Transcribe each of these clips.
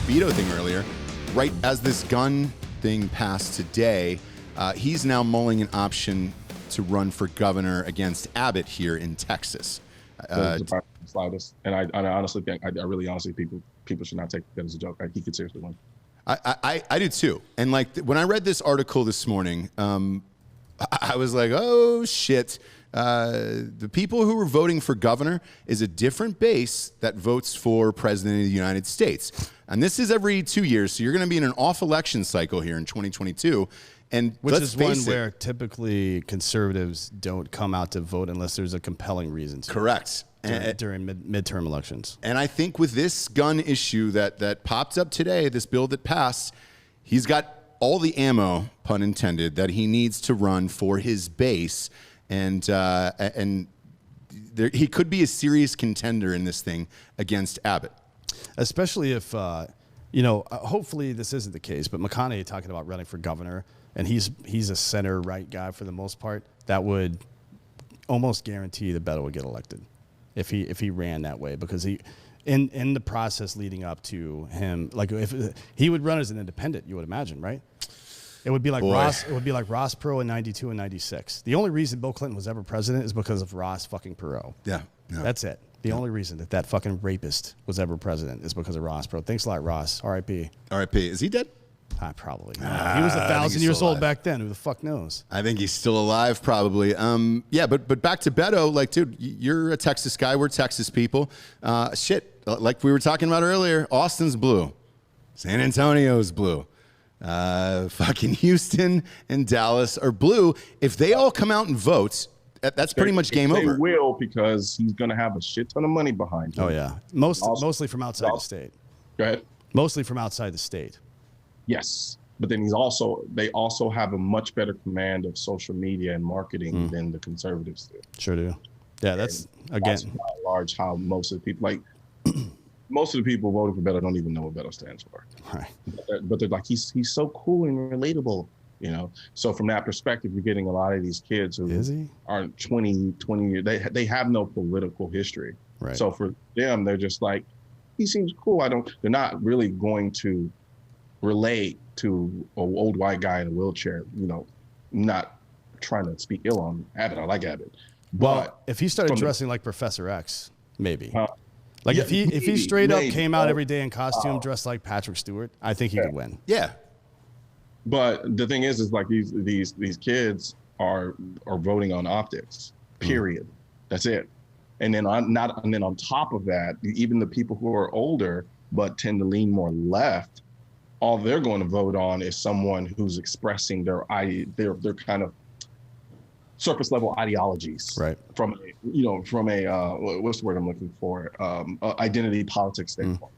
Beto thing earlier. Right as this gun thing passed today, he's now mulling an option to run for governor against Abbott here in Texas. Slightest, and I honestly think, I really honestly people should not take that as a joke. He could seriously win. I do too. And like when I read this article this morning, I was like, oh shit. The people who are voting for governor is a different base that votes for president of the United States. And this is every 2 years. So you're going to be in an off election cycle here in 2022. And which is one where typically conservatives don't come out to vote unless there's a compelling reason to. Correct. During midterm elections. And I think with this gun issue that popped up today, this bill that passed, he's got all the ammo, pun intended, that he needs to run for his base. And he could be a serious contender in this thing against Abbott. Especially if, hopefully this isn't the case, but McConaughey talking about running for governor, and he's a center-right guy for the most part, that would almost guarantee that Beto would get elected if he ran that way, because he, in the process leading up to him, like if he would run as an independent, you would imagine, right? It would be like Ross. It would be like Ross Perot in '92 and '96. The only reason Bill Clinton was ever president is because of Ross fucking Perot. Yeah. That's it. The only reason that fucking rapist was ever president is because of Ross Perot. Thanks a lot, Ross. R.I.P. R.I.P. Is he dead? Probably. He was 1,000 years old back then. Who the fuck knows? I think he's still alive, probably. But back to Beto. Like, dude, you're a Texas guy. We're Texas people. Like we were talking about earlier, Austin's blue. San Antonio's blue. Fucking Houston and Dallas are blue. If they all come out and vote, that's pretty much game over. They will, because he's going to have a shit ton of money behind him. Oh, yeah. Mostly from outside the state. Go ahead. Mostly from outside the state. Yes. But then they also have a much better command of social media and marketing than the conservatives do. Sure do. Yeah, that's by large how most of the people, like, most of the people voting for Beto don't even know what Beto stands for. Right. But they're like, he's so cool and relatable, So from that perspective, you're getting a lot of these kids who are 20 years. They have no political history. Right. So for them, they're just like, he seems cool. They're not really going to relate to an old white guy in a wheelchair, not trying to speak ill on Abbott. I like Abbott. Well, if he started dressing like Professor X, maybe. If he straight up came out every day in costume, dressed like Patrick Stewart, I think he could win. Yeah. But the thing is like these kids are voting on optics. Period. That's it. And then on top of that, even the people who are older but tend to lean more left, all they're going to vote on is someone who's expressing their kind of surface level ideologies, right? From a what's the word I'm looking for? Identity politics standpoint,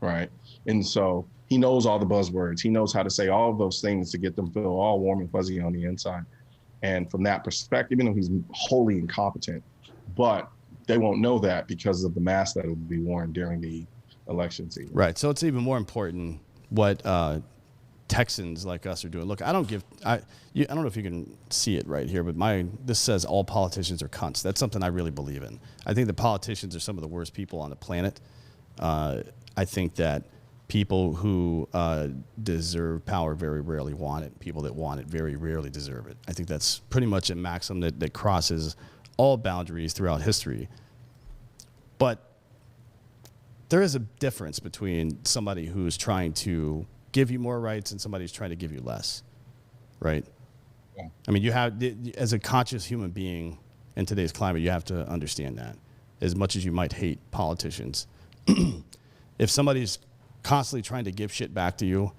right? And so he knows all the buzzwords. He knows how to say all of those things to get them feel all warm and fuzzy on the inside. And from that perspective, he's wholly incompetent, but they won't know that because of the mask that will be worn during the election season. Right. So it's even more important what Texans like us are doing. Look, I don't know if you can see it right here, but this says all politicians are cunts. That's something I really believe in. I think the politicians are some of the worst people on the planet. I think that people who deserve power very rarely want it. People that want it very rarely deserve it. I think that's pretty much a maxim that crosses all boundaries throughout history. But there is a difference between somebody who's trying to give you more rights and somebody who's trying to give you less, right? Yeah. I mean, you have, as a conscious human being in today's climate, you have to understand that. As much as you might hate politicians, if somebody's constantly trying to give shit back to you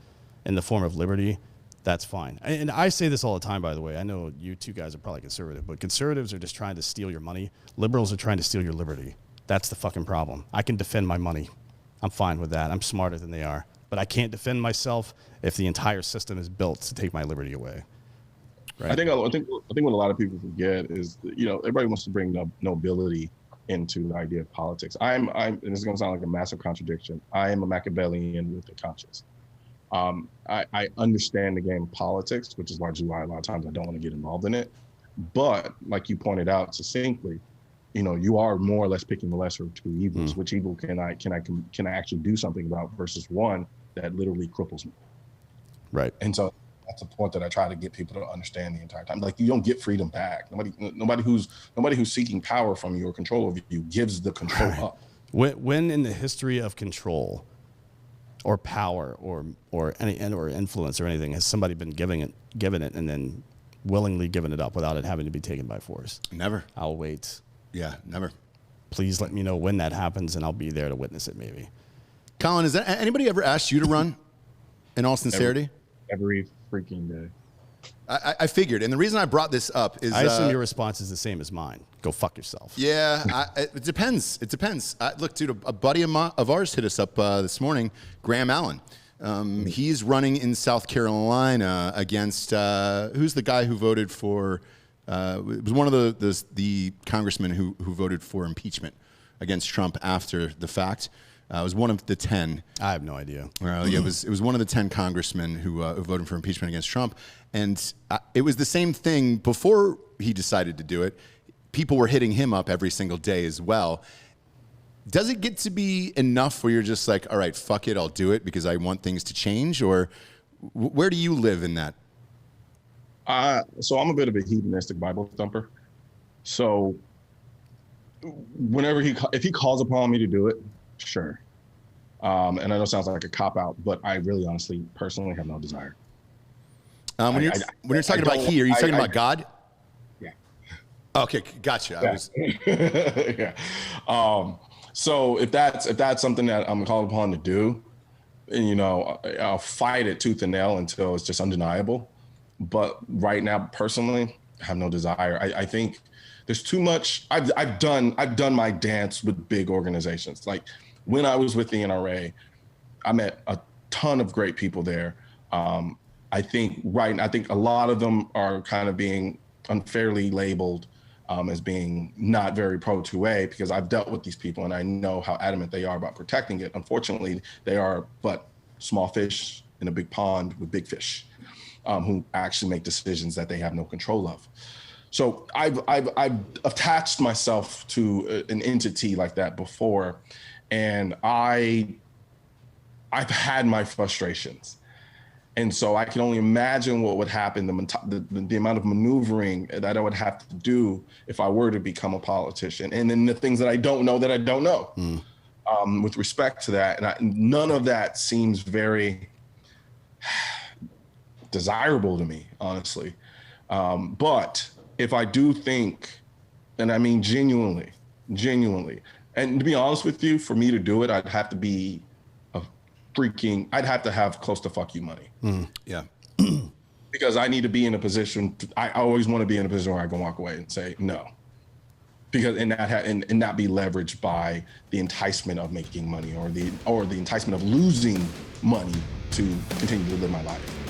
in the form of liberty, that's fine. And I say this all the time, by the way. I know you two guys are probably conservative, but conservatives are just trying to steal your money. Liberals are trying to steal your liberty. That's the fucking problem. I can defend my money. I'm fine with that. I'm smarter than they are. But I can't defend myself if the entire system is built to take my liberty away. Right? I think what a lot of people forget is, everybody wants to bring nobility into the idea of politics. And this is going to sound like a massive contradiction. I am a Machiavellian with a conscience. I understand the game of politics, which is largely why a lot of times I don't want to get involved in it. But like you pointed out succinctly, you are more or less picking the lesser of two evils. Which evil can I actually do something about versus one that literally cripples me? Right. And so that's a point that I try to get people to understand the entire time. Like, you don't get freedom back. Nobody who's seeking power from you or control over you gives the control up. When in the history of control or power or influence or anything has somebody been given it and then willingly given it up without it having to be taken by force? Never. I'll wait. Yeah, never. Please let me know when that happens, and I'll be there to witness it. Maybe. Colin, has anybody ever asked you to run? In all sincerity, every freaking day. I figured, and the reason I brought this up is I assume your response is the same as mine. Go fuck yourself. Yeah, it depends. It depends. Look, dude, a buddy of ours hit us up this morning, Graham Allen. He's running in South Carolina against who's the guy who voted for? It was one of the congressmen who voted for impeachment against Trump after the fact. It was one of the 10. I have no idea. Yeah, it was one of the 10 congressmen who voted for impeachment against Trump, and it was the same thing before he decided to do it. People were hitting him up every single day as well. Does it get to be enough where you're just like, all right, fuck it, I'll do it because I want things to change, or where do you live in that? So I'm a bit of a hedonistic Bible thumper. So if he calls upon me to do it, sure. And I know it sounds like a cop-out, but I really honestly, personally have no desire. When you're talking about he, are you talking about God? Yeah. Okay, gotcha. Yeah. So if that's something that I'm called upon to do, and, I'll fight it tooth and nail until it's just undeniable. But right now, personally, I have no desire. I think there's too much. I've done my dance with big organizations. Like, when I was with the NRA, I met a ton of great people there. I think a lot of them are kind of being unfairly labeled as being not very pro 2A, because I've dealt with these people and I know how adamant they are about protecting it. Unfortunately, they are but small fish in a big pond with big fish, who actually make decisions that they have no control of. So I've attached myself to an entity like that before, and I've had my frustrations. And so I can only imagine what would happen, the amount of maneuvering that I would have to do if I were to become a politician. And then the things that I don't know with respect to that. And none of that seems very desirable to me, honestly. But if I do think, and I mean genuinely, and to be honest with you, for me to do it, I'd have to have close to fuck you money. Yeah. Because I need to be in a position, I always want to be in a position where I can walk away and say no. Because and not be leveraged by the enticement of making money or the enticement of losing money to continue to live my life.